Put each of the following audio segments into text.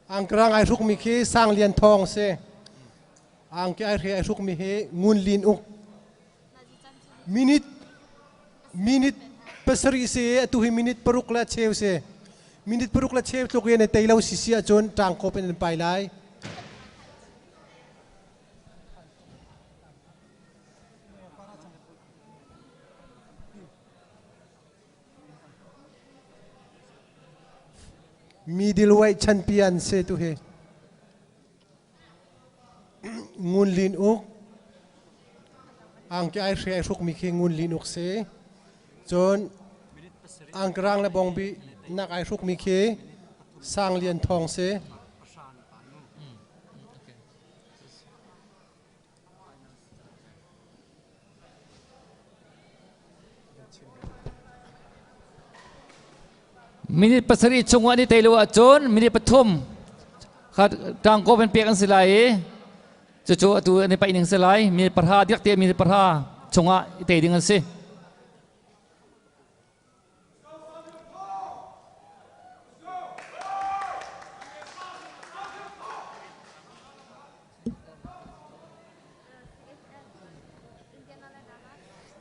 ang kerang ai ruk mi khi sang lian thong se ang ke ai re ai ruk mi he ngun lin uk minute pasari se tu hi minute paruk la cheu se minute paruk la cheu tlok ye ne teilau sisia chon tang ko pen pai lai middleweight champion se tu he ngun lin uk ang ke ai re ai ruk mi khi ngun lin uk se chon ang kerang la bong bi nak ai ruk mi khi sang lian thong se minit pasari chungwa ni teilu achon minit pathum khat tang ko pen pekan silai chu tu ni pa ining silai minit parha dik te minit parha chungwa te ding an se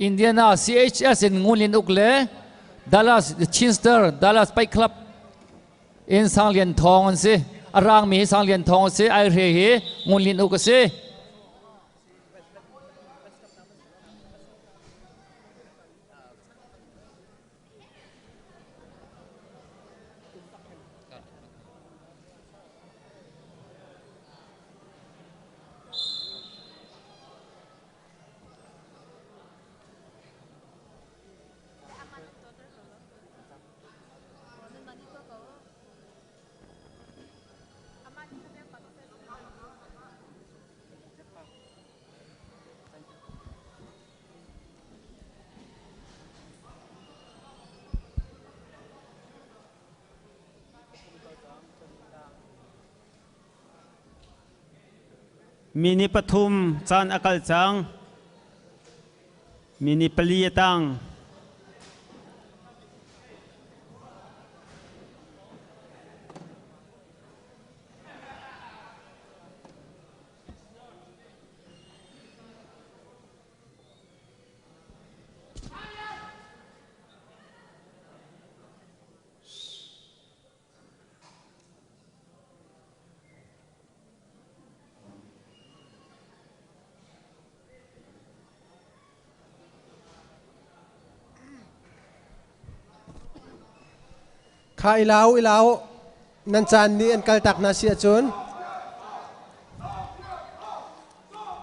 Indiana CHS in Ngun ukle Dallas Chinster Dallas Paih Club in Sang Lian Thawng se arang mi Sang Lian Thawng se ai re he Ngun Lin uk se Mini Pathum Chan Akal Chang Mini Paliyatang khai ilau nan chan ni an kal tak na sia chon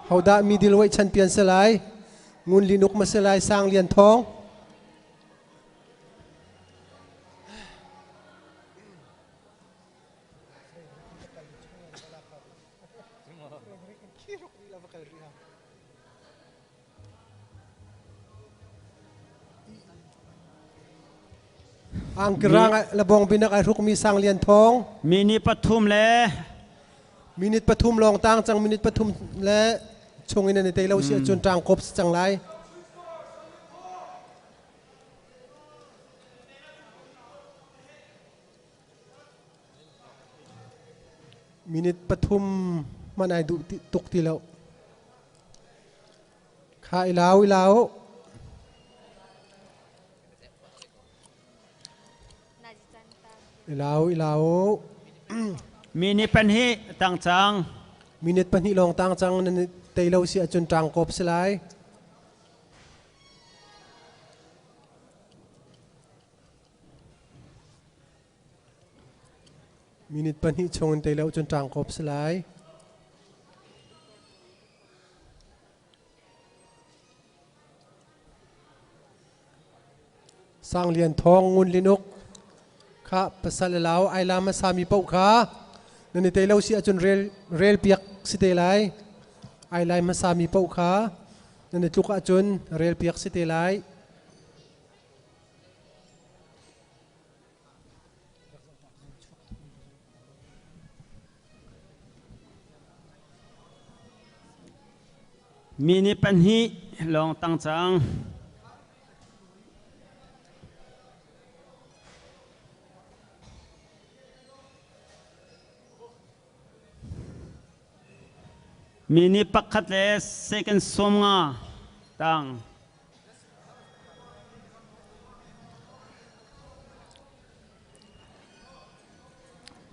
hauda middleweight champion selai ngun linuk ma selai sang lian thong ang kerang labong binak ai ruk mi sang lian thong Mini Pathum le minute pathum long tang chang minute pathum le chungin ani teilau sia chon tang kop chang lai minute pathum man ai du tuk ti lo kha ilau Mini Panhi Tang Chang minute pani long tang chang nan teilau sia chon tang kop selai minute pani chong teilau chon tang kop selai sang lian thong ngun linuk kha pasal lau ai lama sami pau kha nani teilau sia chon rel piak si telai ai lai ma sami pau kha nani tluka chon rel piak si telai Mini Panhi Long Tang Chang มินิปักขัดเลสเซกันสมงาตัง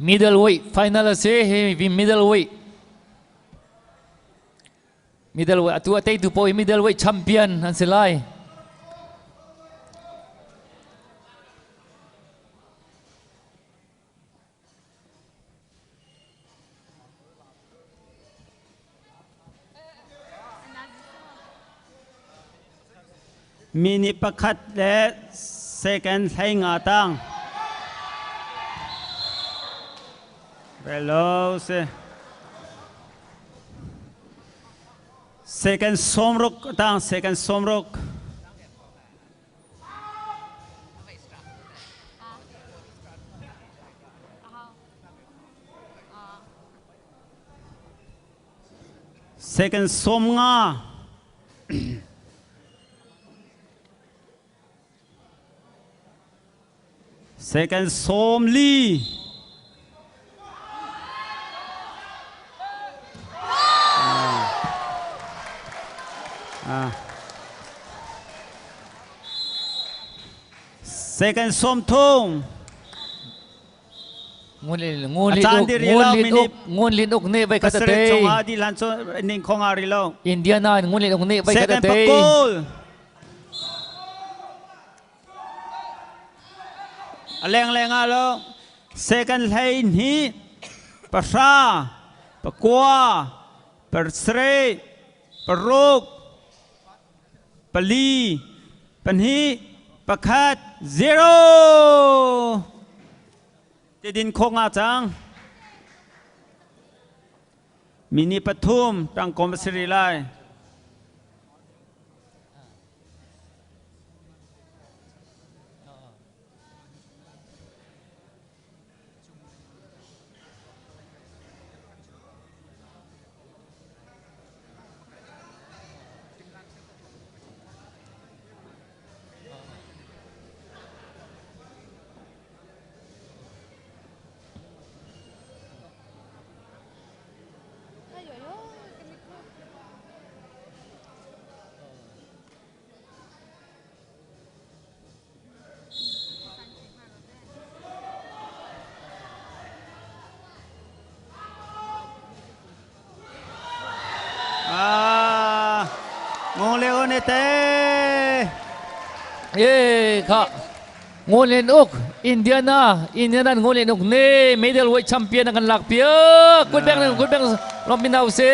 middleweight final se he vi middleweight atu atei tu poi middleweight champion han selaiมินิปักขัดและเซกันไทยงาตังเวลาเซกันสมรุกตังเซกันสมรุกเซกันสมงาเซกันสมลีเซกันสมทงngun lin uk ne vai kata te ชงอาดิลันโซนิงคงอาริโล Indiana ngun lin uk ne vai เซ kata กันปะ te กูลแรงอะโลเซกันไทยนี้ปะชาปะกัวปะเสรปะรุกปะลีปะฮีปะคัด zero จะดินคงอาจังมินิปทุมตังกรมศิริไลงงเลโอเนเต้เย่ค่ะngun lin uk Indiana ngun lin uk ne middleweight champion akan lakpia good bang lom binau se